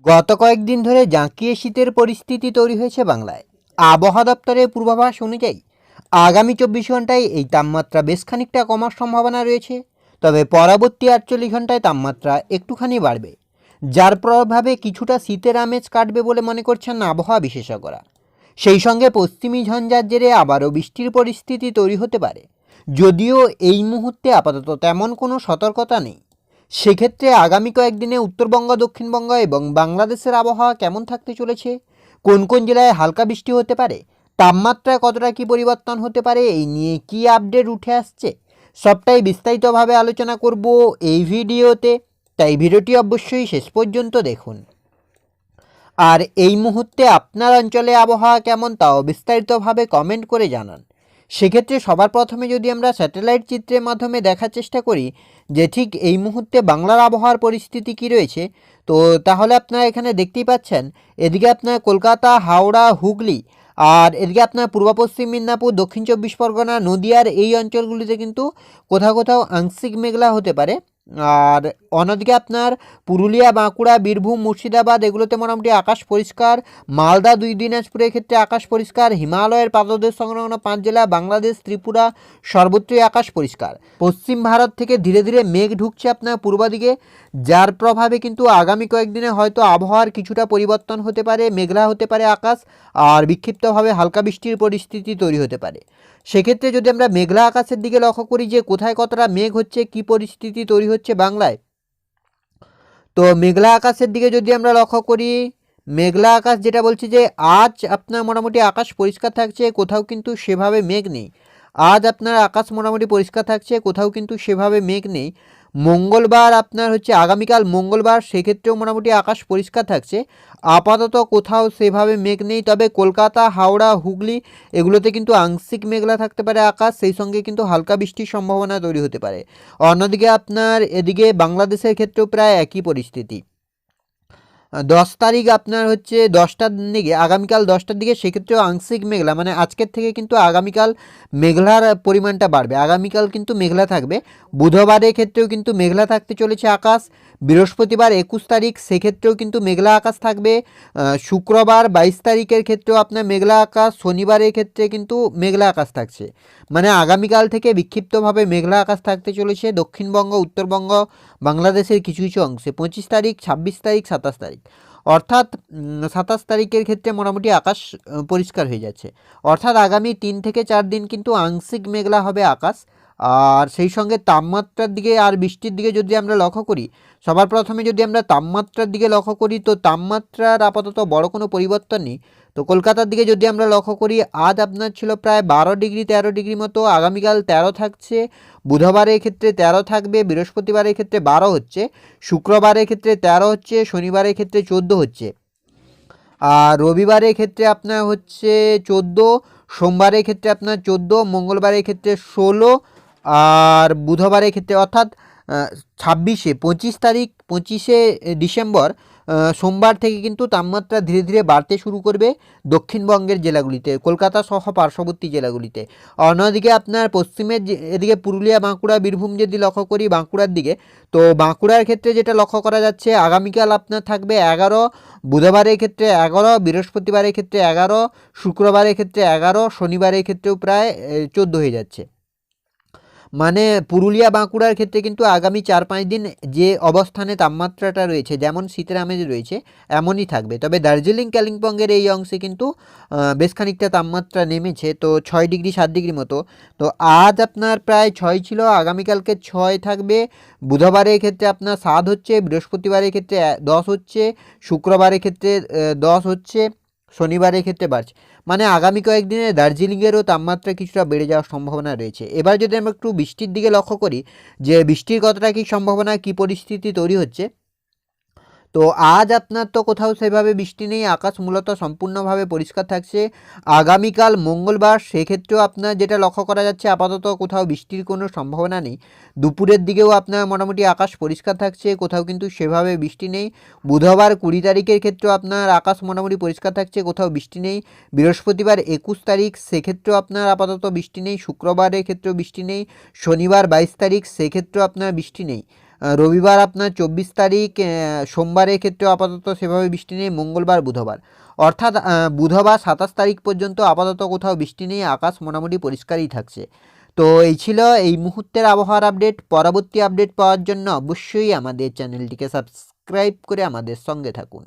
গত কয়েকদিন ধরে জাঁকিয়ে শীতের পরিস্থিতি তৈরি হয়েছে বাংলায়। আবহাওয়া দপ্তরের পূর্বাভাস অনুযায়ী আগামী 24 ঘন্টায় এই তাপমাত্রা বেশ খানিকটা কমার সম্ভাবনা রয়েছে। তবে পরবর্তী 48 ঘন্টায় তাপমাত্রা একটুখানি বাড়বে, যার প্রভাবে কিছুটা শীতের আমেজ কাটবে বলে মনে করছেন আবহাওয়া বিশেষজ্ঞরা। সেই সঙ্গে পশ্চিমী ঝঞ্ঝার জেরে আবারও বৃষ্টির পরিস্থিতি তৈরি হতে পারে, যদিও এই মুহূর্তে আপাতত তেমন কোনো সতর্কতা নেই। সেক্ষেত্রে আগামী কয়েকদিনে উত্তরবঙ্গ, দক্ষিণবঙ্গ এবং বাংলাদেশের আবহাওয়া কেমন থাকতে চলেছে, কোন কোন জেলায় হালকা বৃষ্টি হতে পারে, তাপমাত্রায় কতটা কী পরিবর্তন হতে পারে, এই নিয়ে কী আপডেট উঠে আসছে, সবটাই বিস্তারিতভাবে আলোচনা করব এই ভিডিওতে। তাই ভিডিওটি অবশ্যই শেষ পর্যন্ত দেখুন। আর এই মুহূর্তে আপনার অঞ্চলে আবহাওয়া কেমন তাও বিস্তারিতভাবে কমেন্ট করে জানান। সেক্ষেত্রে সবার প্রথমে যদি আমরা স্যাটেলাইট চিত্রের মাধ্যমে দেখার চেষ্টা করি যে ঠিক এই মুহূর্তে বাংলার আবহাওয়ার পরিস্থিতি কী রয়েছে, তো তাহলে আপনারা এখানে দেখতেই পাচ্ছেন এদিকে আপনার কলকাতা, হাওড়া, হুগলি, আর এদিকে আপনার পূর্ব পশ্চিম মেদিনীপুর, দক্ষিণ 24 পরগনা, নদিয়ার এই অঞ্চলগুলিতে কিন্তু কোথাও কোথাও আংশিক মেঘলা হতে পারে। আর অন্যদিকে আপনার পুরুলিয়া, বাঁকুড়া, বীরভূম, মুর্শিদাবাদ এগুলোতে মোটামুটি আকাশ পরিষ্কার। মালদা, দিনাজপুরের ক্ষেত্রে আকাশ পরিষ্কার। হিমালয়ের পাদদেশ সংলগ্ন 5 জেলা, বাংলাদেশ, ত্রিপুরা সর্বত্রই আকাশ পরিষ্কার। পশ্চিম ভারত থেকে ধীরে ধীরে মেঘ ঢুকছে আপনার পূর্ব দিকে, যার প্রভাবে কিন্তু আগামী কয়েকদিনে হয়তো আবহাওয়ার কিছুটা পরিবর্তন হতে পারে, মেঘলা হতে পারে আকাশ, আর বিক্ষিপ্তভাবে হালকা বৃষ্টির পরিস্থিতি তৈরি হতে পারে। সেক্ষেত্রে যদি আমরা মেঘলা আকাশের দিকে লক্ষ্য করি যে কোথায় কতটা মেঘ হচ্ছে, কী পরিস্থিতি তৈরি হচ্ছে বাংলায়, তো মেঘলা আকাশের দিকে যদি আমরা লক্ষ্য করি, মেঘলা আকাশ যেটা বলছি যে আজ আপনার মোটামুটি আকাশ পরিষ্কার থাকছে, কোথাও কিন্তু সেভাবে মেঘ নেই। আজ আপনার আকাশ মোটামুটি পরিষ্কার থাকছে, কোথাও কিন্তু সেভাবে মেঘ নেই। মঙ্গলবার আপনার হচ্ছে আগামীকাল মঙ্গলবার, সেক্ষেত্রেও মোটামুটি আকাশ পরিষ্কার থাকছে, আপাতত কোথাও সেভাবে মেঘ নেই। তবে কলকাতা, হাওড়া, হুগলি এগুলোতে কিন্তু আংশিক মেঘলা থাকতে পারে আকাশ, সেই সঙ্গে কিন্তু হালকা বৃষ্টির সম্ভাবনা তৈরি হতে পারে। অন্যদিকে আপনার এদিকে বাংলাদেশের ক্ষেত্রেও প্রায় একই পরিস্থিতি। 10 তারিখ আপনার হচ্ছে 10টার দিকে, আগামীকাল 10টার দিকে, সেক্ষেত্রেও আংশিক মেঘলা, মানে আজকের থেকে কিন্তু আগামীকাল মেঘলার পরিমাণটা বাড়বে, আগামীকাল কিন্তু মেঘলা থাকবে। বুধবারের ক্ষেত্রেও কিন্তু মেঘলা থাকতে চলেছে আকাশ। বৃহস্পতিবার 21 তারিখ, সেক্ষেত্রেও কিন্তু মেঘলা আকাশ থাকবে। শুক্রবার 22 তারিখের ক্ষেত্রেও আপনার মেঘলা আকাশ। শনিবারের ক্ষেত্রে কিন্তু মেঘলা আকাশ থাকছে, মানে আগামীকাল থেকে বিক্ষিপ্তভাবে মেঘলা আকাশ থাকতে চলেছে দক্ষিণবঙ্গ, উত্তরবঙ্গ, বাংলাদেশের কিছু কিছু অংশে। 25 তারিখ, 26 তারিখ, 27 তারিখ, অর্থাৎ 27 তারিখের ক্ষেত্রে মোটামুটি আকাশ পরিষ্কার হয়ে যাচ্ছে। অর্থাৎ আগামী 3 থেকে 4 দিন কিন্তু আংশিক মেঘলা হবে আকাশ। আর সেই সঙ্গে তাপমাত্রার দিকে আর বৃষ্টির দিকে যদি আমরা লক্ষ্য করি, সবার প্রথমে যদি আমরা তাপমাত্রার দিকে লক্ষ্য করি, তো তাপমাত্রার আপাতত বড় কোনো পরিবর্তন নেই। তো কলকাতার দিকে যদি আমরা লক্ষ্য করি, আজ আপনার ছিল প্রায় 12 ডিগ্রি 13 ডিগ্রি মতো, আগামীকাল 13 থাকছে। বুধবারের ক্ষেত্রে 13 থাকবে, বৃহস্পতিবারের ক্ষেত্রে 12 হচ্ছে, শুক্রবারের ক্ষেত্রে 13 হচ্ছে, শনিবারের ক্ষেত্রে 14 হচ্ছে, আর রবিবারের ক্ষেত্রে আপনার হচ্ছে 14, সোমবারের ক্ষেত্রে আপনার 14, মঙ্গলবারের ক্ষেত্রে 16, আর বুধবারের ক্ষেত্রে অর্থাৎ 25 তারিখ, 25শে ডিসেম্বর সোমবার থেকে কিন্তু তাপমাত্রা ধীরে ধীরে বাড়তে শুরু করবে দক্ষিণবঙ্গের জেলাগুলিতে, কলকাতা সহ পার্শ্ববর্তী জেলাগুলিতে। অন্যদিকে আপনার পশ্চিমের এদিকে পুরুলিয়া, বাঁকুড়া, বীরভূম যদি লক্ষ্য করি বাঁকুড়ার দিকে, তো বাঁকুড়ার ক্ষেত্রে যেটা লক্ষ্য করা যাচ্ছে আগামীকাল আপনার থাকবে 11, বুধবারের ক্ষেত্রে 11, বৃহস্পতিবারের ক্ষেত্রে 11, শুক্রবারের ক্ষেত্রে 11, শনিবারের ক্ষেত্রেও প্রায় 14 হয়ে যাচ্ছে। মানে পুরুলিয়া, বাঁকুড়ার ক্ষেত্রে কিন্তু আগামী 4-5 দিন যে অবস্থানে তাপমাত্রাটা রয়েছে, যেমন শীতের আমেজ রয়েছে এমনই থাকবে। তবে দার্জিলিং, কালিম্পংয়ের এই অংশে কিন্তু বেশ খানিকটা তাপমাত্রা নেমেছে, তো 6 ডিগ্রি 7 ডিগ্রি মতো। তো আজ আপনার প্রায় 6 ছিল, আগামীকালকে 6 থাকবে। বুধবারের ক্ষেত্রে আপনার 7 হচ্ছে, বৃহস্পতিবারের ক্ষেত্রে 10 হচ্ছে, শুক্রবারের ক্ষেত্রে 10 হচ্ছে, শনিবারের ক্ষেত্রে বাড়ছে। মানে আগামী কয়েকদিনে দার্জিলিংয়েরও তাপমাত্রা কিছুটা বেড়ে যাওয়ার সম্ভাবনা রয়েছে। এবার যদি আমরা একটু বৃষ্টির দিকে লক্ষ্য করি যে বৃষ্টির কতটা কী সম্ভাবনা, কী পরিস্থিতি তৈরি হচ্ছে, তো আজ আপনার তো কোথাও সেভাবে বৃষ্টি নেই, আকাশ মূলত সম্পূর্ণভাবে পরিষ্কার থাকছে। আগামীকাল মঙ্গলবার, সেক্ষেত্রেও আপনার যেটা লক্ষ্য করা যাচ্ছে আপাতত কোথাও বৃষ্টির কোনো সম্ভাবনা নেই। দুপুরের দিকেও আপনার মোটামুটি আকাশ পরিষ্কার থাকছে, কোথাও কিন্তু সেভাবে বৃষ্টি নেই। বুধবার 20 তারিখের ক্ষেত্রেও আপনার আকাশ মোটামুটি পরিষ্কার থাকছে, কোথাও বৃষ্টি নেই। বৃহস্পতিবার 21 তারিখ, সেক্ষেত্রেও আপনার আপাতত বৃষ্টি নেই। শুক্রবারের ক্ষেত্রেও বৃষ্টি নেই। শনিবার 22 তারিখ, সেক্ষেত্রেও আপনার বৃষ্টি নেই। রবিবার আপনার 24 তারিখ সোমবারের ক্ষেত্রেও আপাতত সেভাবে বৃষ্টি নেই, মঙ্গলবার বুধবার, অর্থাৎ বুধবার 27 তারিখ পর্যন্ত আপাতত কোথাও বৃষ্টি নেই, আকাশ মোটামুটি পরিষ্কারই থাকছে। তো এই ছিল এই মুহূর্তের আবহাওয়ার আপডেট। পরবর্তী আপডেট পাওয়ার জন্য অবশ্যই আমাদের চ্যানেলটিকে সাবস্ক্রাইব করে আমাদের সঙ্গে থাকুন।